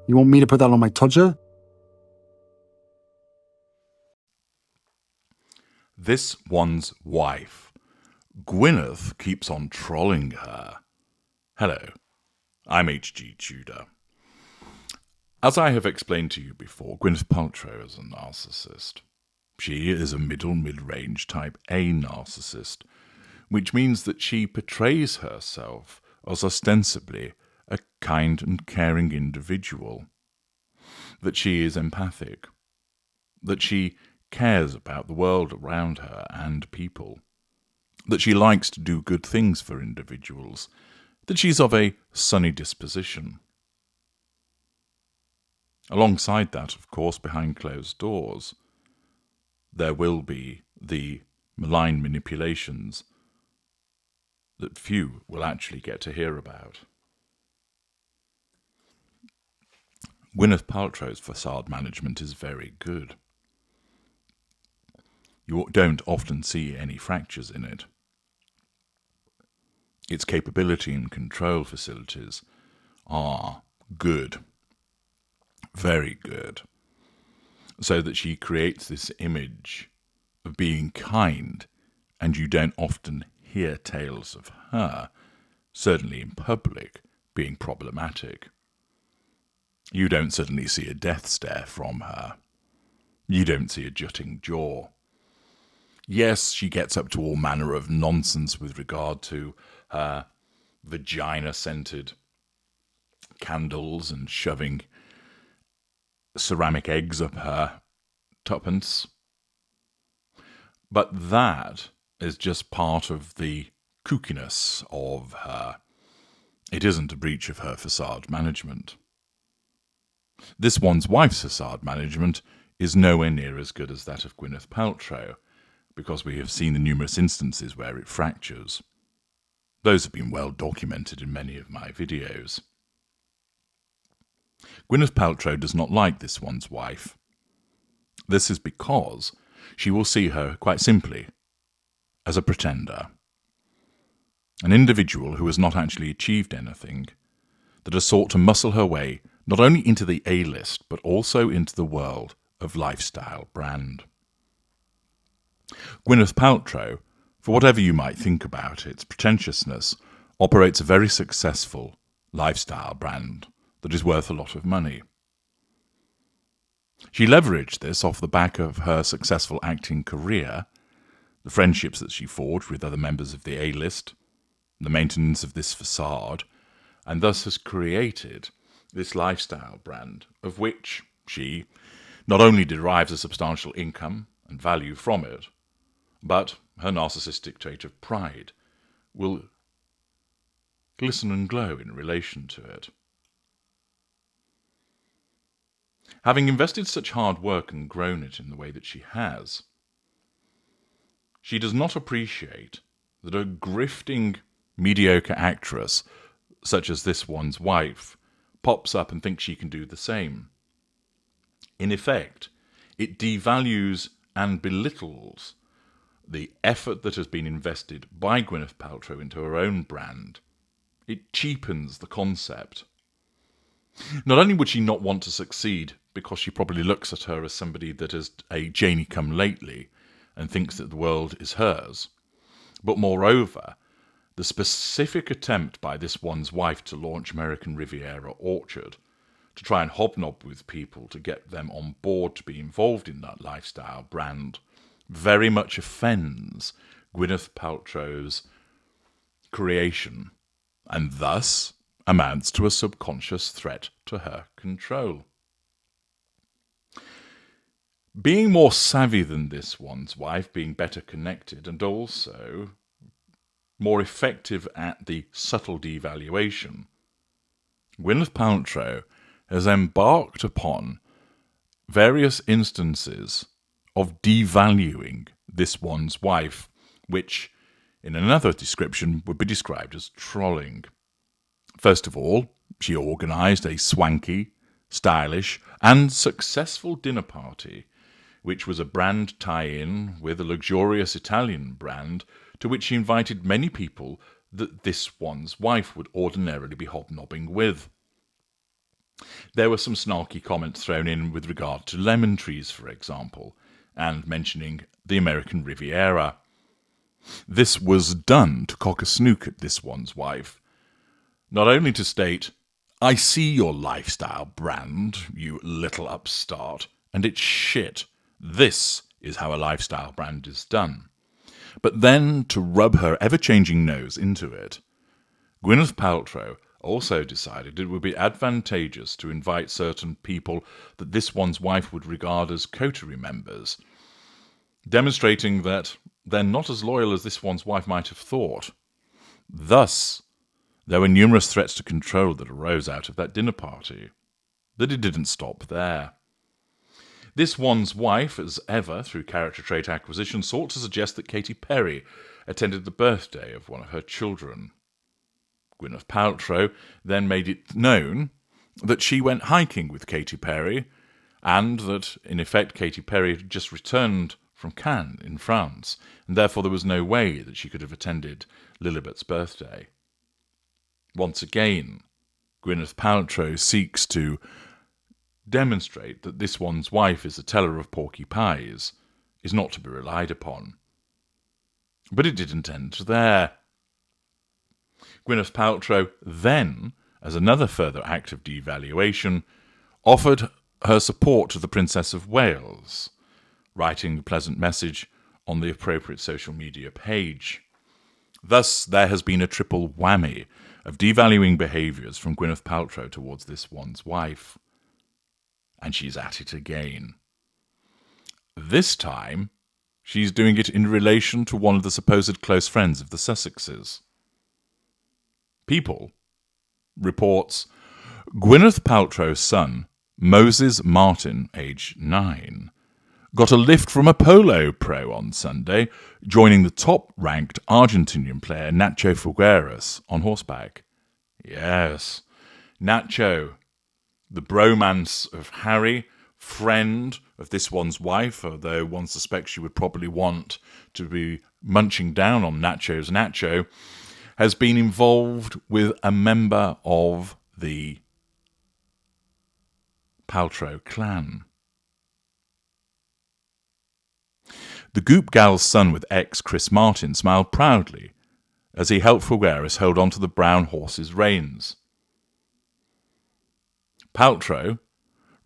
You want me to put that on my todger? This one's wife. Gwyneth keeps on trolling her. Hello, I'm H.G. Tudor. As I have explained to you before, Gwyneth Paltrow is a narcissist. She is a mid-range type A narcissist, which means that she portrays herself as ostensibly a kind and caring individual, that she is empathic, that she cares about the world around her and people, that she likes to do good things for individuals, that she's of a sunny disposition. Alongside that, of course, behind closed doors, there will be the malign manipulations that few will actually get to hear about. Gwyneth Paltrow's facade management is very good. You don't often see any fractures in it. Its capability and control facilities are good, very good, so that she creates this image of being kind, and you don't often hear tales of her, certainly in public, being problematic. You don't suddenly see a death stare from her. You don't see a jutting jaw. Yes, she gets up to all manner of nonsense with regard to her vagina-scented candles and shoving ceramic eggs up her tuppence. But that is just part of the kookiness of her. It isn't a breach of her facade management. This one's wife's facade management is nowhere near as good as that of Gwyneth Paltrow, because we have seen the numerous instances where it fractures. Those have been well documented in many of my videos. Gwyneth Paltrow does not like this one's wife. This is because she will see her, quite simply, as a pretender. An individual who has not actually achieved anything, that has sought to muscle her way not only into the A-list, but also into the world of lifestyle brand. Gwyneth Paltrow, for whatever you might think about its pretentiousness, operates a very successful lifestyle brand that is worth a lot of money. She leveraged this off the back of her successful acting career, the friendships that she forged with other members of the A-list, the maintenance of this facade, and thus has created this lifestyle brand of which she not only derives a substantial income and value from it, but her narcissistic trait of pride will glisten and glow in relation to it. Having invested such hard work and grown it in the way that she has, she does not appreciate that a grifting, mediocre actress, such as this one's wife, pops up and thinks she can do the same. In effect, it devalues and belittles the effort that has been invested by Gwyneth Paltrow into her own brand. It cheapens the concept. Not only would she not want to succeed because she probably looks at her as somebody that is a Janie-come-lately and thinks that the world is hers, but moreover, the specific attempt by this one's wife to launch American Riviera Orchard, to try and hobnob with people to get them on board to be involved in that lifestyle brand, very much offends Gwyneth Paltrow's creation, and thus amounts to a subconscious threat to her control. Being more savvy than this one's wife, being better connected, and also more effective at the subtle devaluation, Gwyneth Paltrow has embarked upon various instances of devaluing this one's wife, which in another description would be described as trolling. First of all, she organised a swanky, stylish and successful dinner party, which was a brand tie-in with a luxurious Italian brand to which she invited many people that this one's wife would ordinarily be hobnobbing with. There were some snarky comments thrown in with regard to lemon trees, for example, and mentioning the American Riviera. This was done to cock a snook at this one's wife, not only to state, "I see your lifestyle brand, you little upstart, and it's shit. This is how a lifestyle brand is done," but then to rub her ever-changing nose into it. Gwyneth Paltrow also decided it would be advantageous to invite certain people that this one's wife would regard as coterie members, demonstrating that they're not as loyal as this one's wife might have thought. Thus, there were numerous threats to control that arose out of that dinner party. But it didn't stop there. This one's wife, as ever, through character trait acquisition, sought to suggest that Katy Perry attended the birthday of one of her children. Gwyneth Paltrow then made it known that she went hiking with Katy Perry, and that, in effect, Katy Perry had just returned from Cannes in France, and therefore there was no way that she could have attended Lilibet's birthday. Once again, Gwyneth Paltrow seeks to demonstrate that this one's wife is a teller of porky pies, is not to be relied upon. But it didn't end there. Gwyneth Paltrow then, as another further act of devaluation, offered her support to the Princess of Wales, writing a pleasant message on the appropriate social media page. Thus, there has been a triple whammy of devaluing behaviours from Gwyneth Paltrow towards this one's wife. And she's at it again. This time, she's doing it in relation to one of the supposed close friends of the Sussexes. People reports Gwyneth Paltrow's son, Moses Martin, age 9, got a lift from a polo pro on Sunday, joining the top-ranked Argentinian player Nacho Figueras on horseback. Yes, Nacho, the bromance of Harry, friend of this one's wife, although one suspects she would probably want to be munching down on Nacho's Nacho, has been involved with a member of the Paltrow clan. The Goop Gal's son with ex Chris Martin smiled proudly as he helped Figueras hold on to the brown horse's reins. Paltrow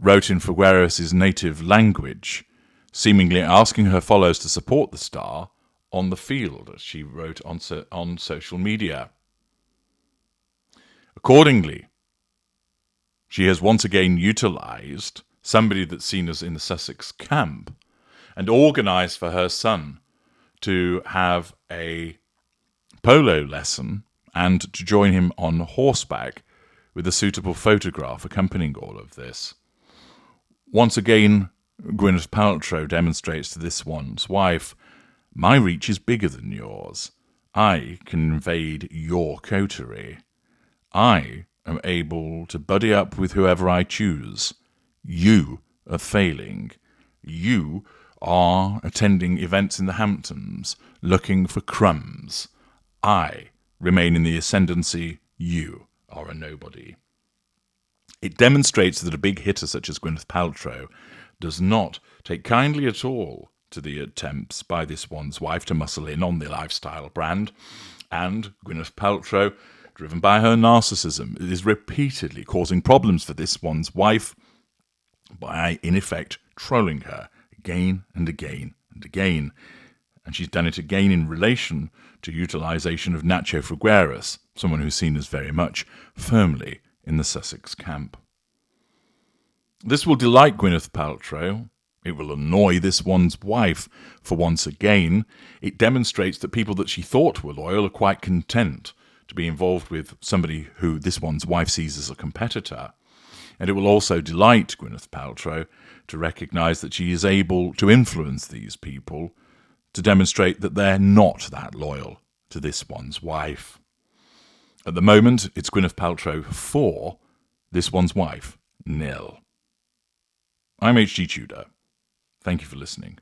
wrote in Figueras' native language, seemingly asking her followers to support the star on the field, as she wrote on social media. Accordingly, she has once again utilised somebody that's seen as in the Sussex camp and organised for her son to have a polo lesson and to join him on horseback with a suitable photograph accompanying all of this. Once again, Gwyneth Paltrow demonstrates to this one's wife, "My reach is bigger than yours. I can invade your coterie. I am able to buddy up with whoever I choose. You are failing. You are attending events in the Hamptons, looking for crumbs. I remain in the ascendancy. You are a nobody." It demonstrates that a big hitter such as Gwyneth Paltrow does not take kindly at all to the attempts by this one's wife to muscle in on the lifestyle brand, and Gwyneth Paltrow, driven by her narcissism, is repeatedly causing problems for this one's wife by, in effect, trolling her again and again and again. And she's done it again in relation to utilisation of Nacho Figueras, someone who's seen as very much firmly in the Sussex camp. This will delight Gwyneth Paltrow. It will annoy this one's wife, for once again, it demonstrates that people that she thought were loyal are quite content to be involved with somebody who this one's wife sees as a competitor. And it will also delight Gwyneth Paltrow to recognise that she is able to influence these people to demonstrate that they're not that loyal to this one's wife. At the moment, it's Gwyneth Paltrow 4, this one's wife 0. I'm HG Tudor. Thank you for listening.